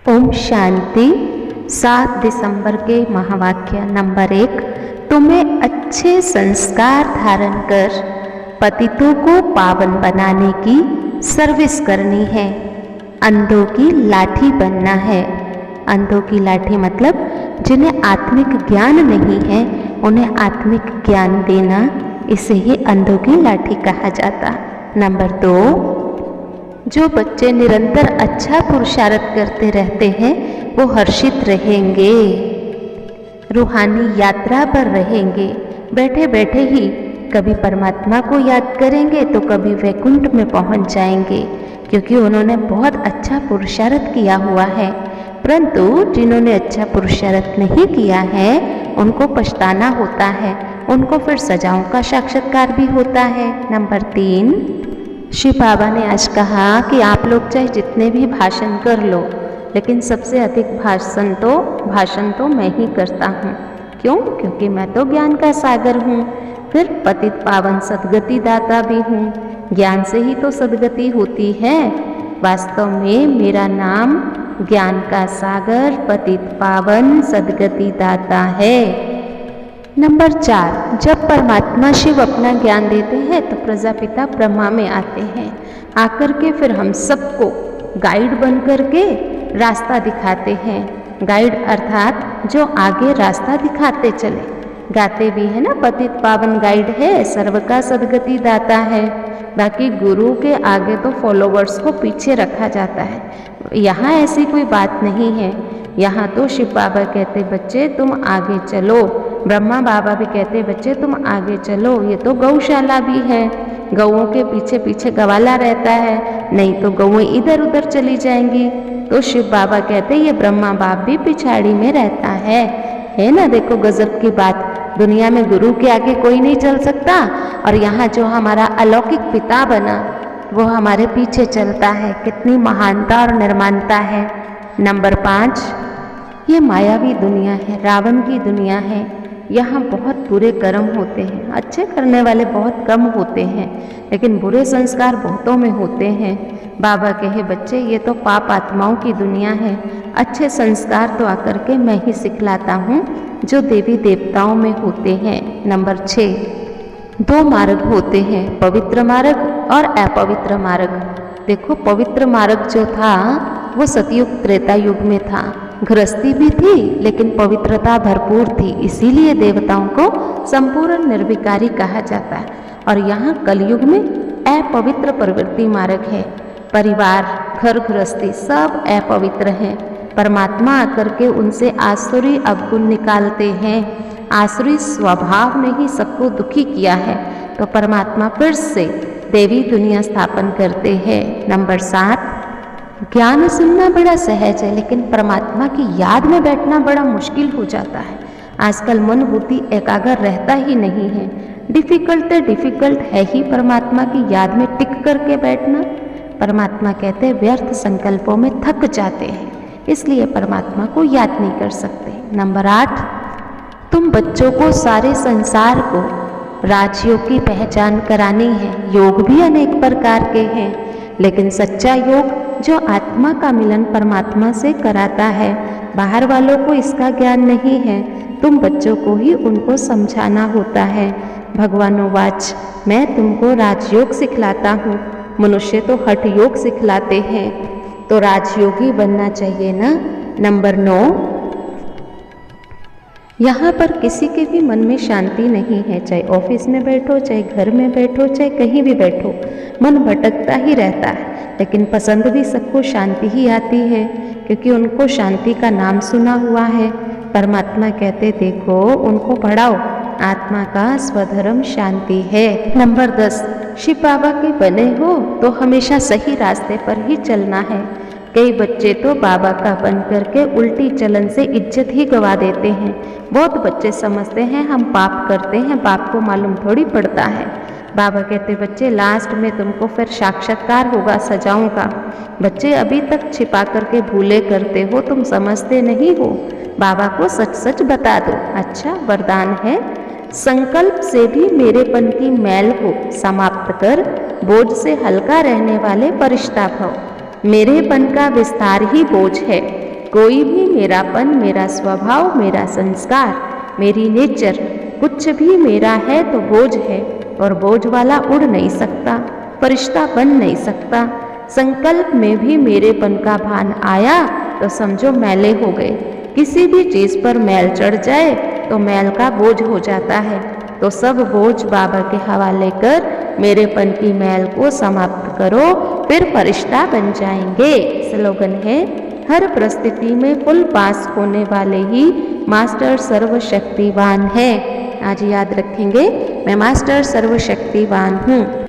ओम शांति। 7 दिसंबर के महावाक्य नंबर 1। तुम्हें अच्छे संस्कार धारण कर पतितों को पावन बनाने की सर्विस करनी है। अंधों की लाठी बनना है। अंधों की लाठी मतलब जिन्हें आत्मिक ज्ञान नहीं है उन्हें आत्मिक ज्ञान देना, इसे ही अंधों की लाठी कहा जाता। नंबर 2, जो बच्चे निरंतर अच्छा पुरुषार्थ करते रहते हैं वो हर्षित रहेंगे, रूहानी यात्रा पर रहेंगे। बैठे बैठे ही कभी परमात्मा को याद करेंगे तो कभी वैकुंठ में पहुंच जाएंगे, क्योंकि उन्होंने बहुत अच्छा पुरुषार्थ किया हुआ है। परंतु जिन्होंने अच्छा पुरुषार्थ नहीं किया है उनको पछताना होता है, उनको फिर सजाओं का साक्षात्कार भी होता है। नंबर 3, शिव बाबा ने आज कहा कि आप लोग चाहे जितने भी भाषण कर लो, लेकिन सबसे अधिक भाषण तो मैं ही करता हूँ। क्यों? क्योंकि मैं तो ज्ञान का सागर हूँ, फिर पतित पावन सद्गति दाता भी हूँ। ज्ञान से ही तो सद्गति होती है। वास्तव में मेरा नाम ज्ञान का सागर पतित पावन सद्गति दाता है। नंबर 4, जब परमात्मा शिव अपना ज्ञान देते हैं तो प्रजापिता ब्रह्मा में आते हैं, आकर के फिर हम सबको गाइड बन कर के रास्ता दिखाते हैं। गाइड अर्थात जो आगे रास्ता दिखाते चले। गाते भी है ना, पतित पावन गाइड है, सर्व का सद्गति दाता है। बाकी गुरु के आगे तो फॉलोवर्स को पीछे रखा जाता है। यहाँ ऐसी कोई बात नहीं है। यहाँ तो शिव बाबा कहते बच्चे तुम आगे चलो, ब्रह्मा बाबा भी कहते बच्चे तुम आगे चलो। ये तो गौशाला भी है, गौओं के पीछे पीछे गवाला रहता है, नहीं तो गौएं इधर उधर चली जाएंगी। तो शिव बाबा कहते ये ब्रह्मा बाप भी पिछाड़ी में रहता है ना। देखो गजब की बात, दुनिया में गुरु के आगे कोई नहीं चल सकता, और यहाँ जो हमारा अलौकिक पिता बना वो हमारे पीछे चलता है। कितनी महानता और निर्माणता है। नंबर 5, ये मायावी दुनिया है, रावण की दुनिया है। यहाँ बहुत बुरे कर्म होते हैं, अच्छे करने वाले बहुत कम होते हैं, लेकिन बुरे संस्कार बहुतों में होते हैं। बाबा कहे बच्चे ये तो पाप आत्माओं की दुनिया है, अच्छे संस्कार तो आकर के मैं ही सिखलाता हूँ जो देवी देवताओं में होते हैं। नंबर 6, 2 मार्ग होते हैं, पवित्र मार्ग और अपवित्र मार्ग। देखो पवित्र मार्ग जो था वो सतयुग त्रेता युग में था, गृहस्थी भी थी लेकिन पवित्रता भरपूर थी, इसीलिए देवताओं को संपूर्ण निर्विकारी कहा जाता है। और यहाँ कलयुग में अपवित्र प्रवृत्ति मार्ग है। परिवार, घर गृहस्थी सब अपवित्र हैं। परमात्मा आकर के उनसे आसुरी अवगुण निकालते हैं। आसुरी स्वभाव ने ही सबको दुखी किया है, तो परमात्मा फिर से देवी दुनिया स्थापन करते हैं। नंबर 7, ज्ञान सुनना बड़ा सहज है, लेकिन परमात्मा की याद में बैठना बड़ा मुश्किल हो जाता है। आजकल मन बुद्धि एकाग्र रहता ही नहीं है। डिफिकल्ट है ही परमात्मा की याद में टिक करके बैठना। परमात्मा कहते व्यर्थ संकल्पों में थक जाते हैं, इसलिए परमात्मा को याद नहीं कर सकते। नंबर 8, तुम बच्चों को सारे संसार को राजयोग की पहचान करानी है। योग भी अनेक प्रकार के हैं, लेकिन सच्चा योग जो आत्मा का मिलन परमात्मा से कराता है, बाहर वालों को इसका ज्ञान नहीं है। तुम बच्चों को ही उनको समझाना होता है। भगवानोवाच, मैं तुमको राजयोग सिखलाता हूँ, मनुष्य तो हठ योग सिखलाते हैं, तो राजयोगी बनना चाहिए ना। नंबर 9, यहाँ पर किसी के भी मन में शांति नहीं है, चाहे ऑफिस में बैठो, चाहे घर में बैठो, चाहे कहीं भी बैठो, मन भटकता ही रहता है। लेकिन पसंद भी सबको शांति ही आती है, क्योंकि उनको शांति का नाम सुना हुआ है। परमात्मा कहते देखो उनको पढ़ाओ, आत्मा का स्वधर्म शांति है। नंबर 10, शिव बाबा के बने हो तो हमेशा सही रास्ते पर ही चलना है। कई बच्चे तो बाबा का बन करके उल्टी चलन से इज्जत ही गवा देते हैं। बहुत बच्चे समझते हैं हम पाप करते हैं, बाप को मालूम थोड़ी पड़ता है। बाबा कहते बच्चे लास्ट में तुमको फिर साक्षात्कार होगा सजाओं का। बच्चे अभी तक छिपा करके भूले करते हो, तुम समझते नहीं हो। बाबा को सच सच बता दो। अच्छा वरदान है, संकल्प से भी मेरेपन की मैल को समाप्त कर बोझ से हल्का रहने वाले परिश्ता भव। मेरेपन का विस्तार ही बोझ है, कोई भी मेरापन, मेरा स्वभाव, मेरा संस्कार, मेरी नेचर कुछ भी मेरा है तो बोझ है, और बोझ वाला उड़ नहीं सकता, फरिश्ता बन नहीं सकता। संकल्प में भी मेरेपन का भान आया तो समझो मैले हो गए। किसी भी चीज़ पर मैल चढ़ जाए तो मैल का बोझ हो जाता है। तो सब बोझ बाबा के हवाले कर मेरेपन की मैल को समाप्त करो, फिर फरिश्ता बन जाएंगे। स्लोगन है, हर परिस्थिति में फुल पास होने वाले ही मास्टर सर्वशक्तिवान है। आज याद रखेंगे, मैं मास्टर सर्वशक्तिवान हूँ।